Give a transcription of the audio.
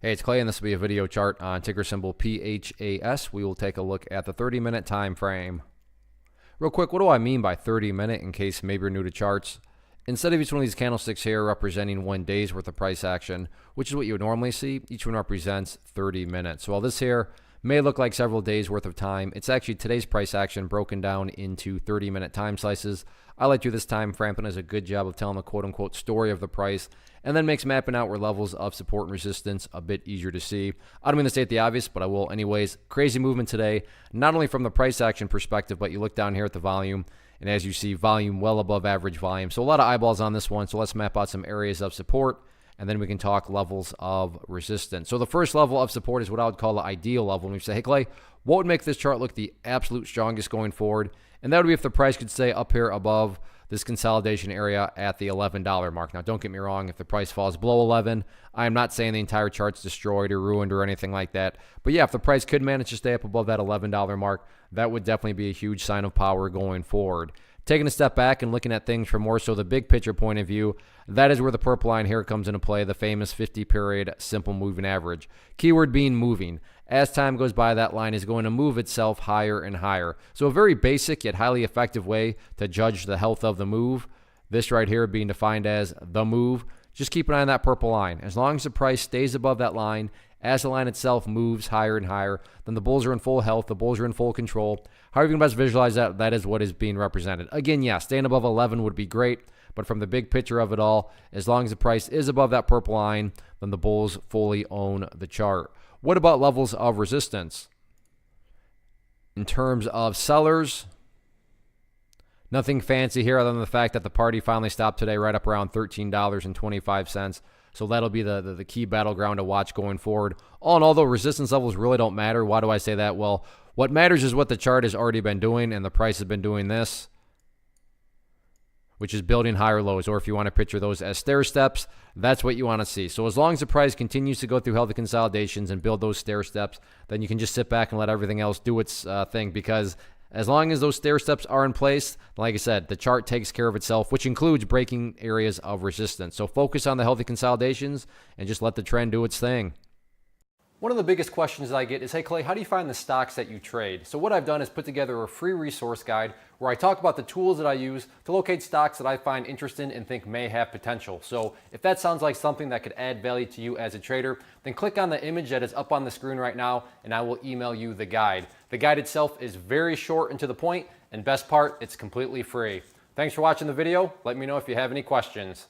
Hey, it's Clay, and this will be a video chart on ticker symbol PHAS. We will take a look at the 30-minute time frame. Real quick, what do I mean by 30-minute in case maybe you're new to charts? Instead of each one of these candlesticks here representing 1 day's worth of price action, which is what you would normally see, each one represents 30 minutes. So while this here may look like several days worth of time, it's actually today's price action broken down into 30-minute time slices. I like to do this time frame and does a good job of telling the quote-unquote story of the price, and then makes mapping out where levels of support and resistance a bit easier to see. I don't mean to state the obvious, but I will anyways. Crazy movement today, not only from the price action perspective, but you look down here at the volume, and as you see, volume well above average volume. So a lot of eyeballs on this one, so let's map out some areas of support, and then we can talk levels of resistance. So the first level of support is what I would call the ideal level. And we say, hey Clay, what would make this chart look the absolute strongest going forward? And that would be if the price could stay up here above this consolidation area at the $11 mark. Now, don't get me wrong. If the price falls below 11, I am not saying the entire chart's destroyed or ruined or anything like that. But yeah, if the price could manage to stay up above that $11 mark, that would definitely be a huge sign of power going forward. Taking a step back and looking at things from more so the big picture point of view, that is where the purple line here comes into play, the famous 50-period simple moving average. Keyword being moving. As time goes by, that line is going to move itself higher and higher. So a very basic yet highly effective way to judge the health of the move. This right here being defined as the move. Just keep an eye on that purple line. As long as the price stays above that line, as the line itself moves higher and higher, then the bulls are in full health, the bulls are in full control. However you can best visualize that, that is what is being represented. Again, yeah, staying above 11 would be great, but from the big picture of it all, as long as the price is above that purple line, then the bulls fully own the chart. What about levels of resistance? In terms of sellers, nothing fancy here other than the fact that the party finally stopped today right up around $13.25. So that'll be the key battleground to watch going forward. All in all, though, resistance levels really don't matter. Why do I say that? Well, what matters is what the chart has already been doing, and the price has been doing this, which is building higher lows. Or if you want to picture those as stair steps, that's what you want to see. So as long as the price continues to go through healthy consolidations and build those stair steps, then you can just sit back and let everything else do its thing, because as long as those stair steps are in place, like I said, the chart takes care of itself, which includes breaking areas of resistance. So focus on the healthy consolidations and just let the trend do its thing. One of the biggest questions that I get is, hey Clay, how do you find the stocks that you trade? So what I've done is put together a free resource guide where I talk about the tools that I use to locate stocks that I find interesting and think may have potential. So if that sounds like something that could add value to you as a trader, then click on the image that is up on the screen right now and I will email you the guide. The guide itself is very short and to the point, and best part, it's completely free. Thanks for watching the video. Let me know if you have any questions.